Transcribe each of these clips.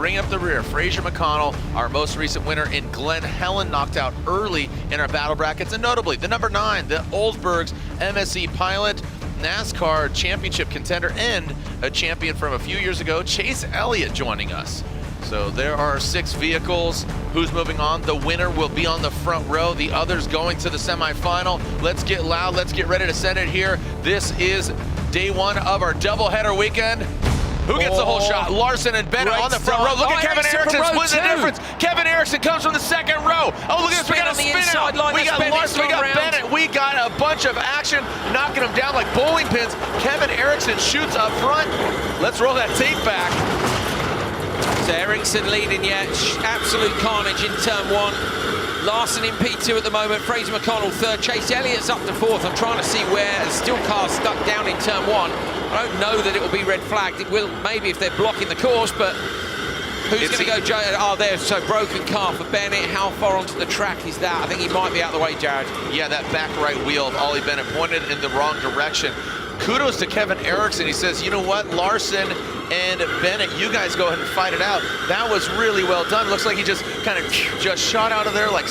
bring up the rear. Fraser McConnell, our most recent winner in Glen Helen, knocked out early in our battle brackets, and notably the number 9, the Oldsburgs MSC pilot, NASCAR championship contender, and a champion from a few years ago, Chase Elliott, joining us. So there are 6 vehicles. Who's moving on? The winner will be on the front row. The others going to the semifinal. Let's get loud. Let's get ready to send it here. This is day 1 of our doubleheader weekend. Who gets the whole shot? Larson and Bennett on the front row. Look at Kevin Erickson splitting the difference. Kevin Erickson comes from the second row. Oh, look at this. We got a spin out. We got Larson, we got Bennett. We got a bunch of action, knocking them down like bowling pins. Kevin Erickson shoots up front. Let's roll that tape back. So Ericsson leading yet, absolute carnage in turn 1. Larson in P2 at the moment, Fraser McConnell 3rd, Chase Elliott's up to 4th. I'm trying to see where there's still cars stuck down in turn 1. I don't know that it will be red flagged. It will maybe if they're blocking the course, but who's going to go? Oh, there's so broken car for Bennett. How far onto the track is that? I think he might be out of the way, Jared. Yeah, that back right wheel of Ollie Bennett pointed in the wrong direction. Kudos to Kevin Erickson. He says, you know what, Larson and Bennett, you guys go ahead and fight it out. That was really well done. Looks like he just kind of shot out of there like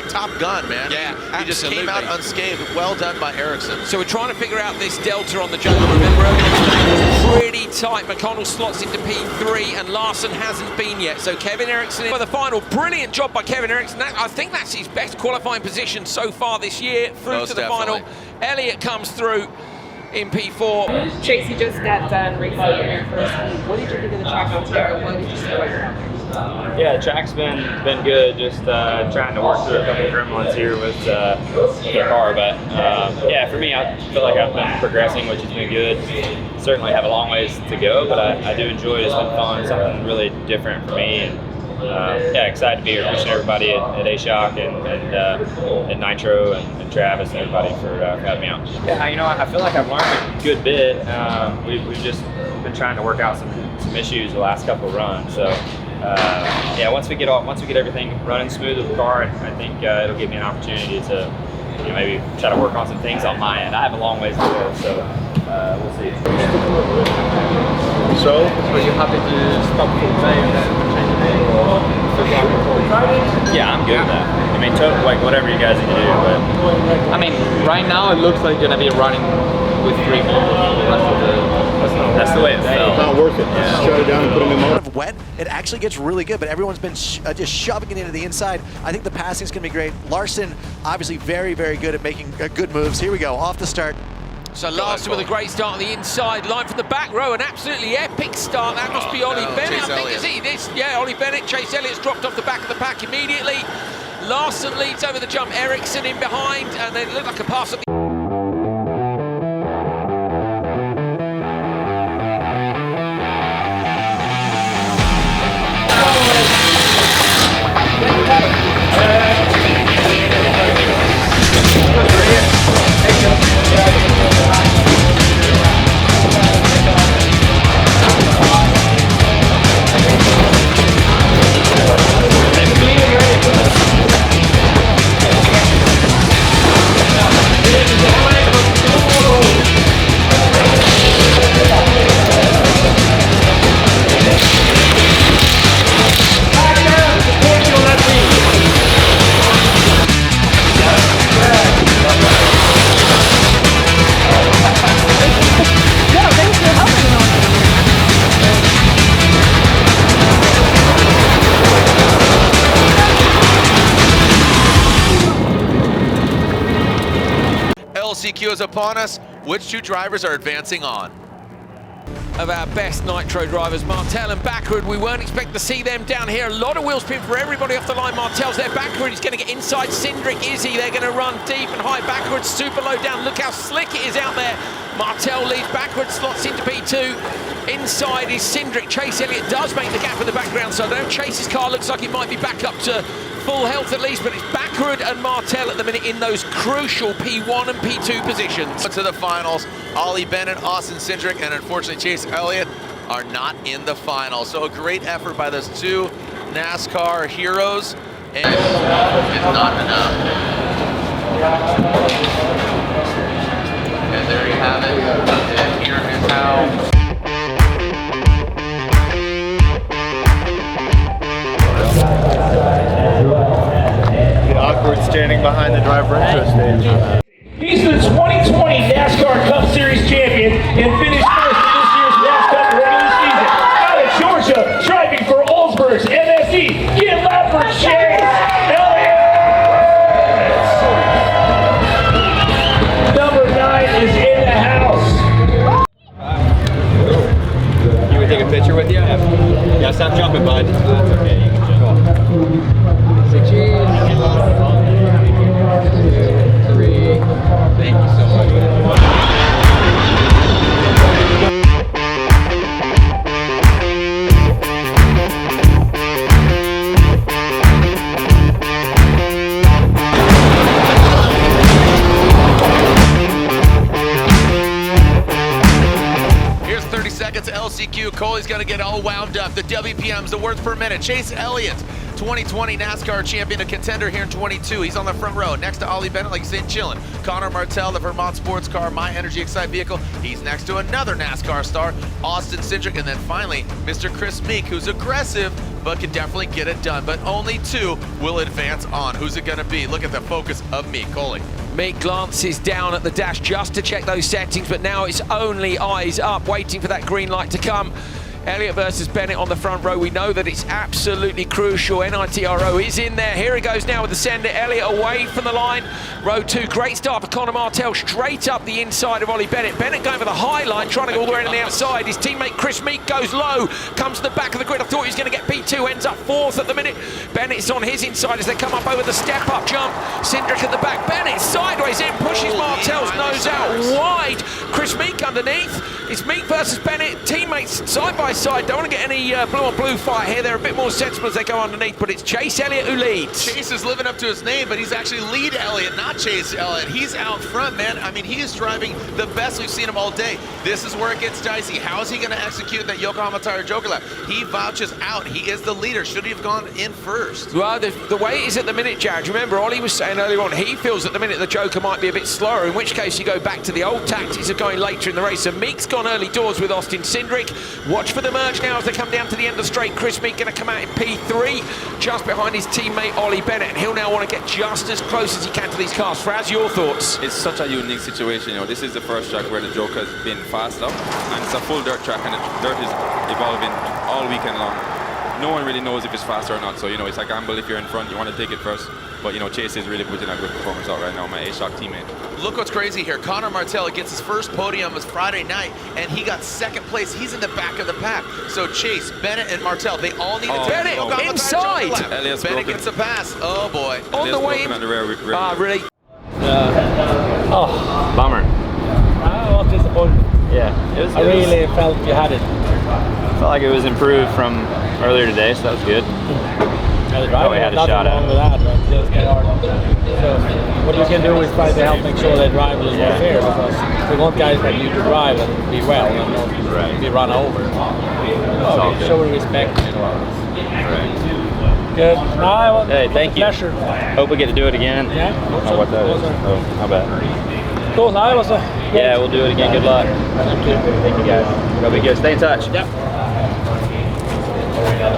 Top Gun, man. Yeah, absolutely. He just came out unscathed. Well done by Erickson. So we're trying to figure out this delta on the jungle. Remember, it's pretty tight. McConnell slots into P3 and Larson hasn't been yet. So Kevin Erickson for the final. Brilliant job by Kevin Erickson. I think that's his best qualifying position so far this year. Through to the final. Elliott comes through in P4. Chase, you just got done racing your first week. What did you think of the track out there? What did you see about your numbers? Yeah, the track's been good. Just trying to work through a couple gremlins here with the car, but yeah, for me, I feel like I've been progressing, which has been good. Certainly have a long ways to go, but I do enjoy it. It's been fun, something really different for me, and yeah, excited to be here. Wishing everybody at A-Shock and Nitro and Travis and everybody for having me out. Yeah, you know, I feel like I've learned a good bit. We've just been trying to work out some issues the last couple of runs. So yeah, once we get everything running smooth with the car, I think it'll give me an opportunity to maybe try to work on some things on my end. I have a long ways to go, so we'll see. So you're happy to stop for today and then change the name, or yeah, I'm good with that. I mean, like whatever you guys need to do, but I mean, right now it looks like you're gonna be running with 3 people. That's the way it felt. It's not worth it. Yeah. Shut it down and put them in motor. Wet, it actually gets really good, but everyone's been just shoving it into the inside. I think the passing's gonna be great. Larson, obviously very, very good at making good moves. Here we go, off the start. So Larson with a great start on the inside line from the back row, an absolutely epic start. That must be Ollie Bennett, I think, is he? This, yeah, Ollie Bennett. Chase Elliott's dropped off the back of the pack immediately. Larson leads over the jump, Erickson in behind, and then it looked like a pass at the LCQ is upon us. Which 2 drivers are advancing on? of our best Nitro drivers, Martel and Backward. We weren't expecting to see them down here. A lot of wheel spin for everybody off the line. Martel's there, Backward. He's going to get inside. Cindric, is he? They're going to run deep and high. Backward, super low down. Look how slick it is out there. Martel leads, Backward slots into P2. Inside is Cindric. Chase Elliott does make the gap in the background, so now Chase's car looks like it might be back up to full health at least, but it's Backward and Martel at the minute in those crucial P1 and P2 positions. To the finals, Ollie Bennett, Austin Cindric, and unfortunately Chase Elliott are not in the final. So a great effort by those two NASCAR heroes, and it's not enough. And there you have it, and here is how behind the driver intro stage. He's the 2020 NASCAR Cup Series champion and finished first in this year's NASCAR regular season. Out of Georgia, driving for Oldsburg's MSE. Get loud for Chase Elliott! Number 9 is in the house. You would take a picture with you? Yeah, stop jumping, bud. That's okay, you can jump. Say cheese. 2, 3. Thank you so much. Here's 30 seconds LCQ. Coley's going to get all wound up. The WPMs, the words per minute. Chase Elliott, 2020 NASCAR champion, a contender here in 22. He's on the front row next to Ollie Bennett, like he's saying, chilling. Connor Martell, the Vermont sports car, My Energy Excite vehicle. He's next to another NASCAR star, Austin Cindric. And then finally, Mr. Chris Meek, who's aggressive, but can definitely get it done. But only 2 will advance on. Who's it going to be? Look at the focus of Meek. Coley. Meek glances down at the dash just to check those settings, but now it's only eyes up, waiting for that green light to come. Elliott versus Bennett on the front row. We know that it's absolutely crucial. NITRO is in there. Here he goes now with the sender. Elliott away from the line. Row 2, great start for Connor Martell, straight up the inside of Ollie Bennett. Bennett going for the high line, trying to go all the way on the outside. His teammate Chris Meek goes low, comes to the back of the grid. I thought he was going to get P2, ends up 4th at the minute. Bennett's on his inside as they come up over the step-up jump. Cindric at the back. Bennett sideways in, pushes Martell's nose out wide. Chris Meek underneath. It's Meek versus Bennett. Teammates side by side. Don't want to get any blue-on-blue fight here. They're a bit more sensible as they go underneath, but it's Chase Elliott who leads. Chase is living up to his name, but he's actually lead Elliott, not Chase Elliott. He's out front, man. I mean, he is driving the best we've seen him all day. This is where it gets dicey. How is he going to execute that Yokohama Tire Joker lap? He vouches out. He is the leader. Should he have gone in first? Well, the way it is at the minute, Jared, remember Ollie was saying earlier on, he feels at the minute the Joker might be a bit slower, in which case you go back to the old tactics of going later in the race. So Meek's gone early doors with Austin Cindric. Watch for the merge now as they come down to the end of the straight. Chris Meek going to come out in P3, just behind his teammate Ollie Bennett, and he'll now want to get just as close as he can to these cars. Fraz, your thoughts? It's such a unique situation, you know. This is the first track where the Joker's been fast up, and it's a full dirt track, and the dirt is evolving all weekend long. No one really knows if it's faster or not, so you know it's a gamble. If you're in front, you want to take it first. But you know, Chase is really putting a good performance out right now, my A-Shock teammate. Look what's crazy here. Connor Martell gets his first podium was Friday night, and he got 2nd place. He's in the back of the pack. So Chase, Bennett, and Martell, they all need to take Bennett Yokohama inside. Tire Joker lap. Bennett gets a pass. Oh boy. On the way in. Really? Bummer. I was disappointed. Yeah, I really felt you had it. felt like it was improved from earlier today, so that was good. The Probably had a shot at it. with that, but just get hard. So what you can do is try to help make sure they drive a little more fair, because we want guys like you to drive and be well and not be run over. So show respect. Good. No, hey, thank you. Pleasure. Hope we get to do it again. Yeah. I don't know what that is. Oh, how bad. Cool. No, it was a Yeah, we'll do it again. Good luck. Thank you. Thank you guys. It'll be good. Stay in touch. Yep.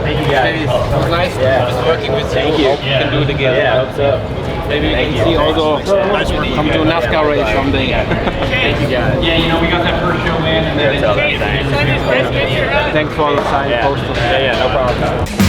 Thank you guys. That was nice. Yeah. Working with you. Thank you. Hope we can do it again. Yeah, I hope so. Maybe we can see also come to a NASCAR race someday. Thank you guys. Yeah, you know, we got that first show in and then Thanks for all the sign thanks for all the sign posters. Yeah, no problem.